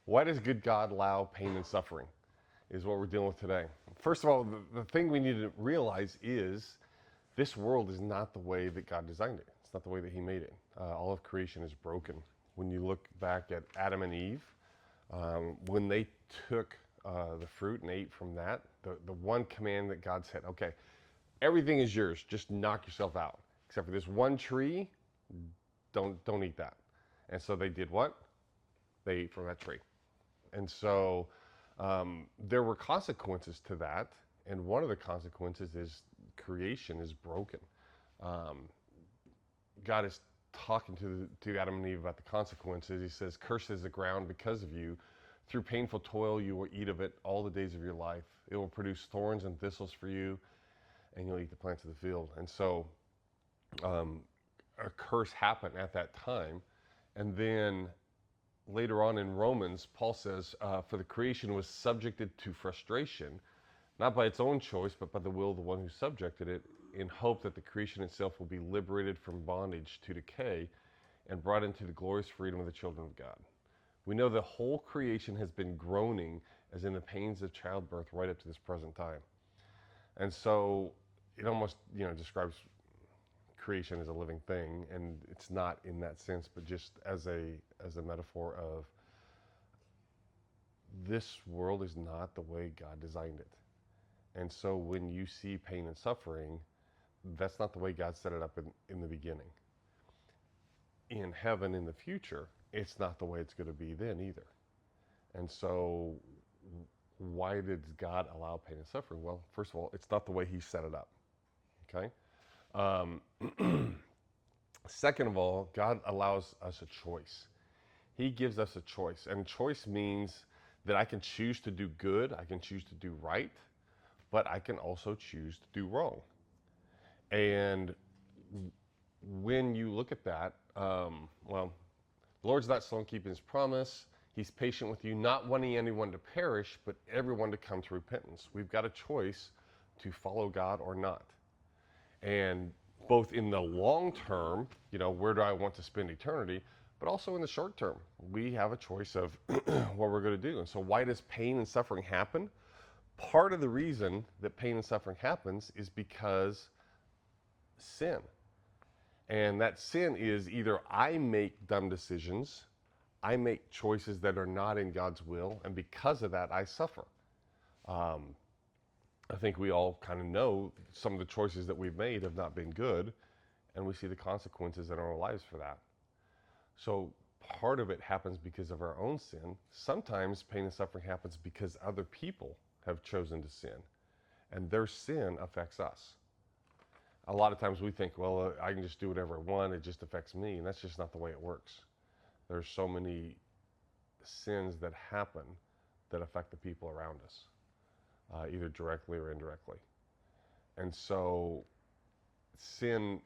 Why does good God allow pain and suffering? Is what we're dealing with today. First of all, the thing we need to realize is this world is not the way that God designed it. It's not the way that He made it. All of creation is broken. When you look back at Adam and Eve, when they took the fruit and ate from that, the one command that God said, okay, everything is yours, just knock yourself out. Except for this one tree, don't eat that. And so they did what? They ate from that tree. And so there were consequences to that, and one of the consequences is creation is broken. God is talking to Adam and Eve about the consequences. He says, "Cursed is the ground because of you. Through painful toil you will eat of it all the days of your life. It will produce thorns and thistles for you, and you'll eat the plants of the field." And so a curse happened at that time, and then later on in Romans, Paul says, for the creation was subjected to frustration, not by its own choice, but by the will of the one who subjected it, in hope that the creation itself will be liberated from bondage to decay and brought into the glorious freedom of the children of God. We know the whole creation has been groaning as in the pains of childbirth right up to this present time. And so it almost, describes creation as a living thing, and it's not in that sense, but just as a metaphor of this world is not the way God designed it. And so when you see pain and suffering, that's not the way God set it up in the beginning. In heaven, in the future, it's not the way it's going to be then either. And so why did God allow pain and suffering? Well, first of all, it's not the way He set it up. Okay? Second of all, God allows us a choice. He gives us a choice. And choice means that I can choose to do good, I can choose to do right, but I can also choose to do wrong. And when you look at that, the Lord's not slow in keeping His promise. He's patient with you, not wanting anyone to perish, but everyone to come to repentance. We've got a choice to follow God or not. And both in the long term, where do I want to spend eternity, but also in the short term, we have a choice of what we're going to do. And so why does pain and suffering happen? Part of the reason that pain and suffering happens is because sin. And that sin is either I make dumb decisions, I make choices that are not in God's will, and because of that, I suffer. I think we all kind of know some of the choices that we've made have not been good, and we see the consequences in our lives for that. So part of it happens because of our own sin. Sometimes pain and suffering happens because other people have chosen to sin, and their sin affects us. A lot of times we think, well, I can just do whatever I want, it just affects me, and that's just not the way it works. There's so many sins that happen that affect the people around us. Either directly or indirectly. And so sin,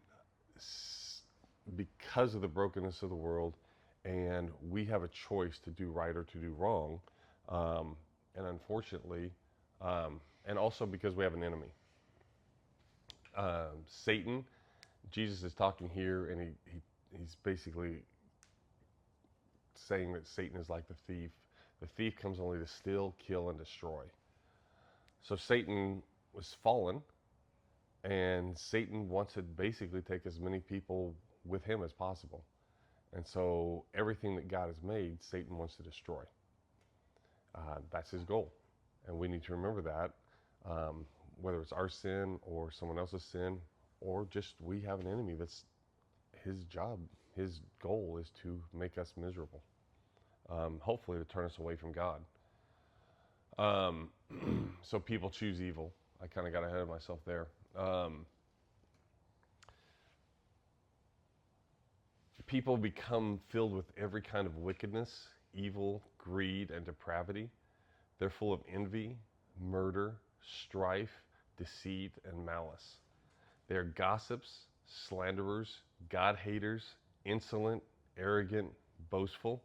because of the brokenness of the world, and we have a choice to do right or to do wrong, and unfortunately, and also because we have an enemy. Satan, Jesus is talking here, and he's basically saying that Satan is like the thief. The thief comes only to steal, kill, and destroy. So Satan was fallen, and Satan wants to basically take as many people with him as possible. And so everything that God has made, Satan wants to destroy. That's his goal. And we need to remember that, whether it's our sin or someone else's sin, or just we have an enemy that's his job, his goal is to make us miserable. Hopefully to turn us away from God. So people choose evil. I kind of got ahead of myself there. People become filled with every kind of wickedness, evil, greed, and depravity. They're full of envy, murder, strife, deceit, and malice. They are gossips, slanderers, God-haters, insolent, arrogant, boastful.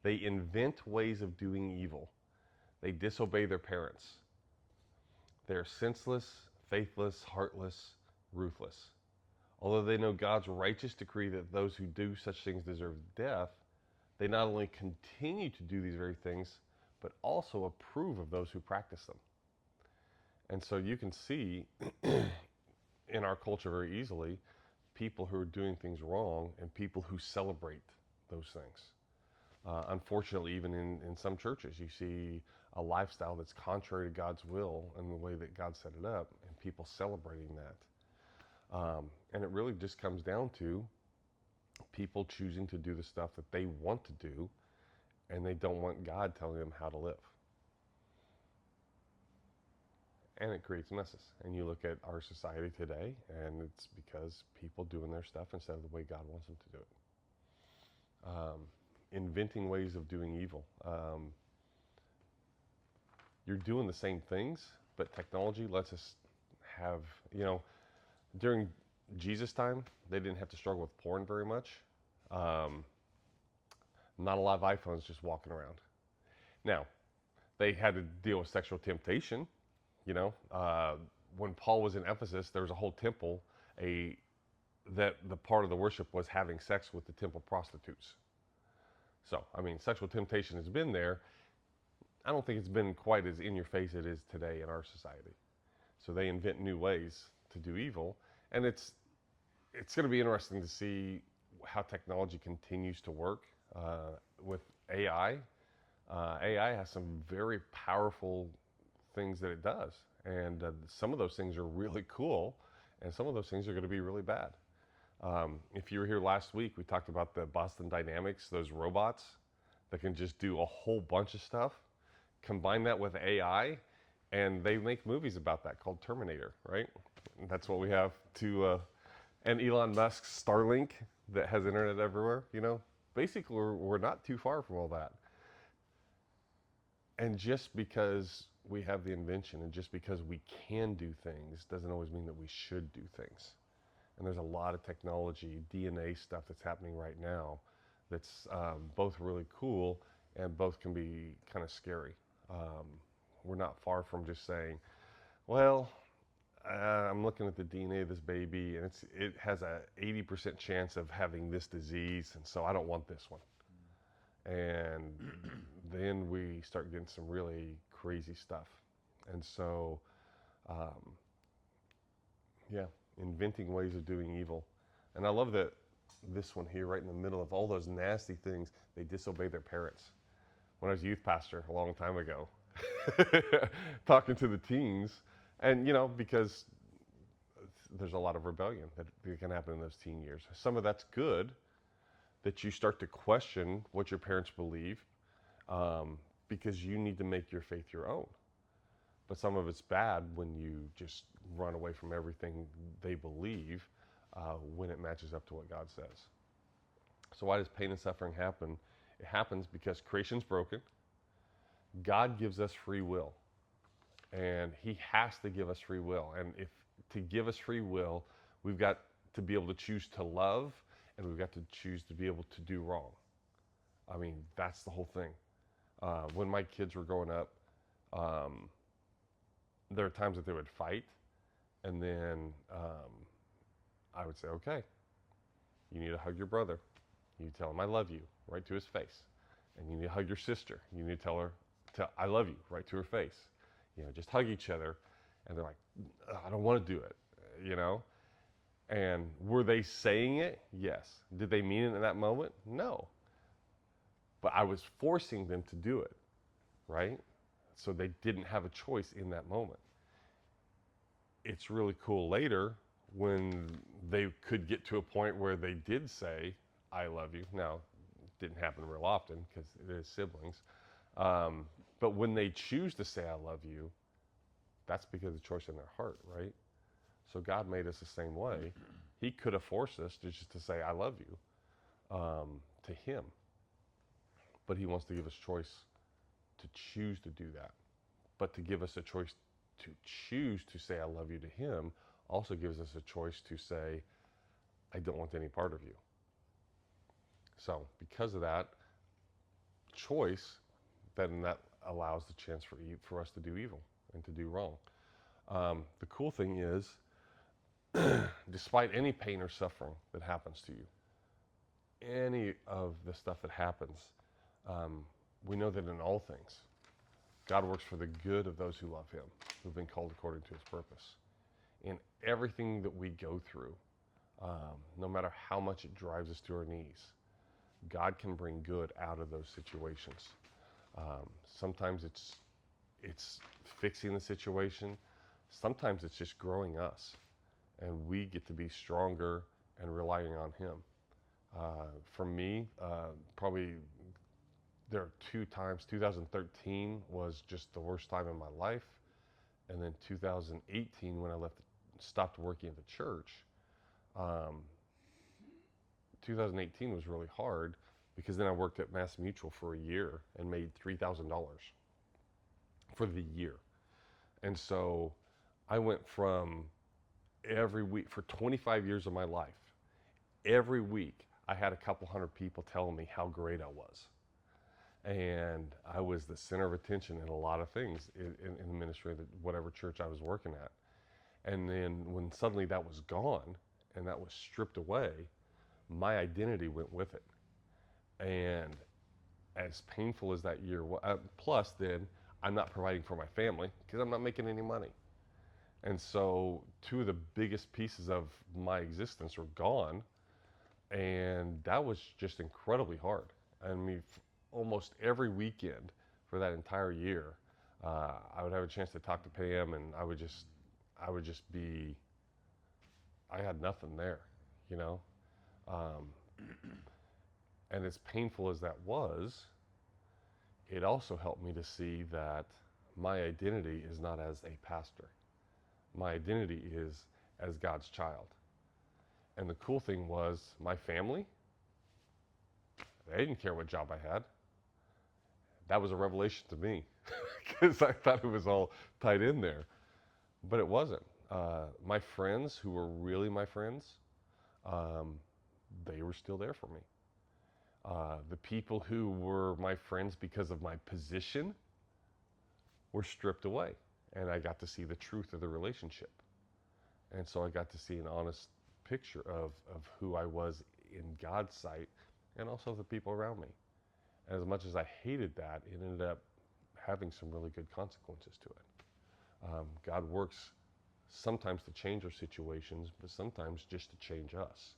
They invent ways of doing evil. They disobey their parents. They are senseless, faithless, heartless, ruthless. Although they know God's righteous decree that those who do such things deserve death, They not only continue to do these very things, but also approve of those who practice them. And so you can see in our culture very easily people who are doing things wrong and people who celebrate those things. Unfortunately, even in some churches, you see a lifestyle that's contrary to God's will and the way that God set it up, and people celebrating that. And it really just comes down to people choosing to do the stuff that they want to do, and they don't want God telling them how to live. And it creates messes. And you look at our society today, and it's because people doing their stuff instead of the way God wants them to do it. Inventing ways of doing evil. You're doing the same things, but technology lets us have, during Jesus' time, they didn't have to struggle with porn very much. Not a lot of iPhones just walking around. Now, they had to deal with sexual temptation. When Paul was in Ephesus, there was a whole temple, that the part of the worship was having sex with the temple prostitutes. So, sexual temptation has been there. I don't think it's been quite as in your face as it is today in our society. So they invent new ways to do evil, and it's going to be interesting to see how technology continues to work with AI. AI has some very powerful things that it does, and some of those things are really cool, and some of those things are going to be really bad. If you were here last week, we talked about the Boston Dynamics, those robots that can just do a whole bunch of stuff. Combine that with AI, and they make movies about that called Terminator, right? And that's what we have to, and Elon Musk's Starlink that has internet everywhere, Basically, we're not too far from all that. And just because we have the invention and just because we can do things doesn't always mean that we should do things. And there's a lot of technology, DNA stuff that's happening right now that's both really cool and both can be kind of scary. We're not far from just saying, well, I'm looking at the DNA of this baby and it has a 80% chance of having this disease, and so I don't want this one. And then we start getting some really crazy stuff. And so, inventing ways of doing evil. And I love that this one here, right in the middle of all those nasty things, they disobey their parents. When I was youth pastor a long time ago, talking to the teens, and because there's a lot of rebellion that can happen in those teen years. Some of that's good, that you start to question what your parents believe, because you need to make your faith your own. But some of it's bad when you just run away from everything they believe when it matches up to what God says. So why does pain and suffering happen? It happens because creation's broken. God gives us free will. And he has to give us free will. And if to give us free will, we've got to be able to choose to love, and we've got to choose to be able to do wrong. That's the whole thing. When my kids were growing up, there were times that they would fight, and then I would say, okay, you need to hug your brother. You need to tell him I love you right to his face. And you need to hug your sister. You need to tell her I love you right to her face. Just hug each other. And they're like, I don't want to do it, And were they saying it? Yes. Did they mean it in that moment? No. But I was forcing them to do it, right? So they didn't have a choice in that moment. It's really cool later when they could get to a point where they did say, I love you. Now, it didn't happen real often because it is siblings. But when they choose to say, I love you, that's because of the choice in their heart, right? So God made us the same way. He could have forced us just to say, I love you, to him. But he wants to give us choice to choose to do that. But to give us a choice to choose to say, I love you to him, also gives us a choice to say, I don't want any part of you. So because of that choice, then that allows the chance for us to do evil and to do wrong. The cool thing is, despite any pain or suffering that happens to you, any of the stuff that happens, we know that in all things, God works for the good of those who love him, who've been called according to his purpose. In everything that we go through, no matter how much it drives us to our knees, God can bring good out of those situations. Sometimes it's fixing the situation. Sometimes it's just growing us, and we get to be stronger and relying on him. For me, probably there are two times. 2013 was just the worst time in my life, and then 2018 when I stopped working at the church. 2018 was really hard because then I worked at Mass Mutual for a year and made $3,000 for the year. And so I went from every week for 25 years of my life, every week I had a couple hundred people telling me how great I was. And I was the center of attention in a lot of things in the ministry of whatever church I was working at. And then when suddenly that was gone and that was stripped away, my identity went with it. And as painful as that year was, plus then I'm not providing for my family because I'm not making any money. And so two of the biggest pieces of my existence were gone. And that was just incredibly hard. I mean, almost every weekend for that entire year, I would have a chance to talk to Pam, and I would just be, I had nothing there, you know? And as painful as that was, it also helped me to see that my identity is not as a pastor. My identity is as God's child. And the cool thing was my family, they didn't care what job I had. That was a revelation to me because I thought it was all tied in there, but it wasn't. My friends who were really my friends, they were still there for me. The people who were my friends because of my position were stripped away, and I got to see the truth of the relationship. And so I got to see an honest picture of who I was in God's sight and also the people around me. And as much as I hated that, it ended up having some really good consequences to it. God works sometimes to change our situations, but sometimes just to change us,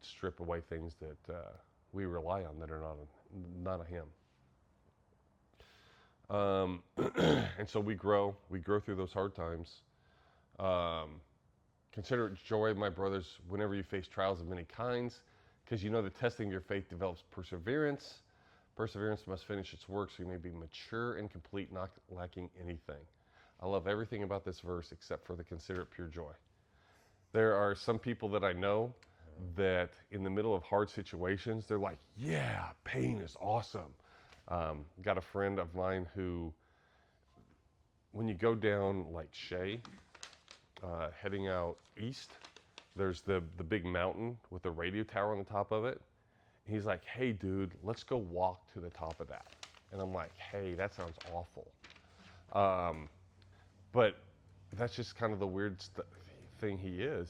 strip away things that we rely on that are not of him. And so we grow through those hard times. Consider it joy, my brothers, whenever you face trials of many kinds, because you know the testing of your faith develops perseverance. Perseverance must finish its work so you may be mature and complete, not lacking anything. I love everything about this verse except for the consider it pure joy. There are some people that I know that in the middle of hard situations, they're like, yeah, pain is awesome. Got a friend of mine who, when you go down like Shea, heading out east, there's the big mountain with the radio tower on the top of it. He's like, hey, dude, let's go walk to the top of that. And I'm like, hey, that sounds awful. But that's just kind of the weird thing he is.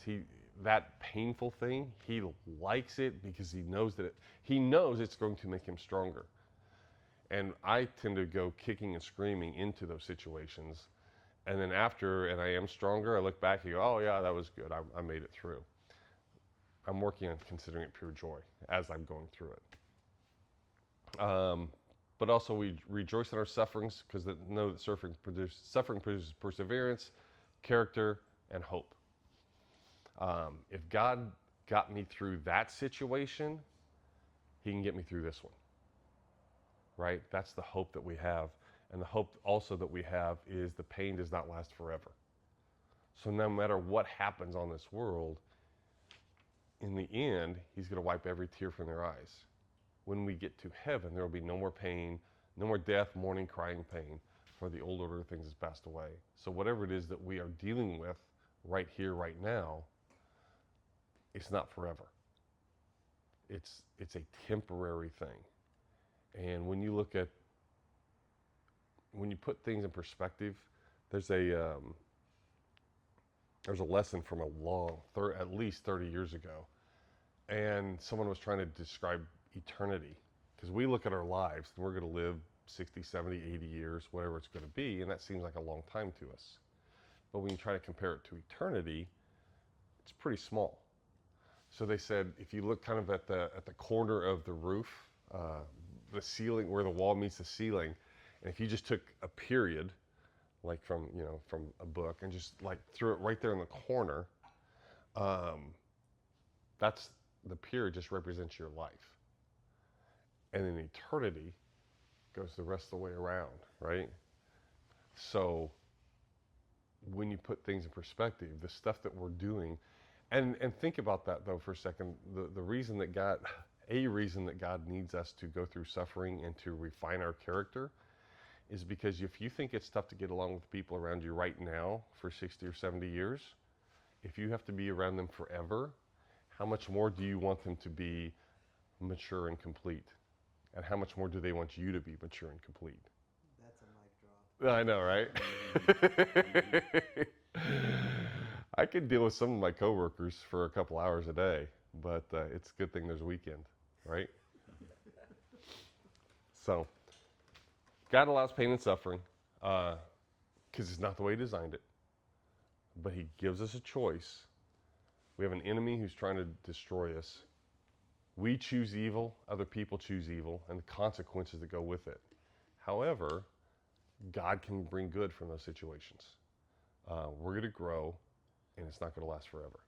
That painful thing, he likes it because he knows it's going to make him stronger. And I tend to go kicking and screaming into those situations. And then and I am stronger, I look back and go, oh yeah, that was good. I made it through. I'm working on considering it pure joy as I'm going through it. But also we rejoice in our sufferings because know that suffering produces perseverance, character, and hope. If God got me through that situation, he can get me through this one, right? That's the hope that we have. And the hope also that we have is the pain does not last forever. So no matter what happens on this world, in the end, he's going to wipe every tear from their eyes. When we get to heaven, there will be no more pain, no more death, mourning, crying, pain, for the old order of things has passed away. So whatever it is that we are dealing with right here, right now, it's not forever. It's a temporary thing. And when you put things in perspective, there's a lesson from at least 30 years ago. and someone was trying to describe eternity, because we look at our lives and we're going to live 60, 70, 80 years, whatever it's going to be, and that seems like a long time to us. But when you try to compare it to eternity, it's pretty small. So they said, if you look kind of at the corner of the roof, the ceiling, where the wall meets the ceiling, and if you just took a period, like from a book, and just like threw it right there in the corner, that's the period just represents your life. And then eternity goes the rest of the way around, right? So when you put things in perspective, the stuff that we're doing, and think about that though for a second, the reason that God needs us to go through suffering and to refine our character is because if you think it's tough to get along with the people around you right now for 60 or 70 years, if you have to be around them forever, how much more do you want them to be mature and complete? And how much more do they want you to be mature and complete? That's a mic drop. I know, right? I can deal with some of my coworkers for a couple hours a day, but it's a good thing there's a weekend, right? So, God allows pain and suffering because it's not the way He designed it, but He gives us a choice. We have an enemy who's trying to destroy us. We choose evil, other people choose evil, and the consequences that go with it. However, God can bring good from those situations. We're going to grow, and it's not going to last forever.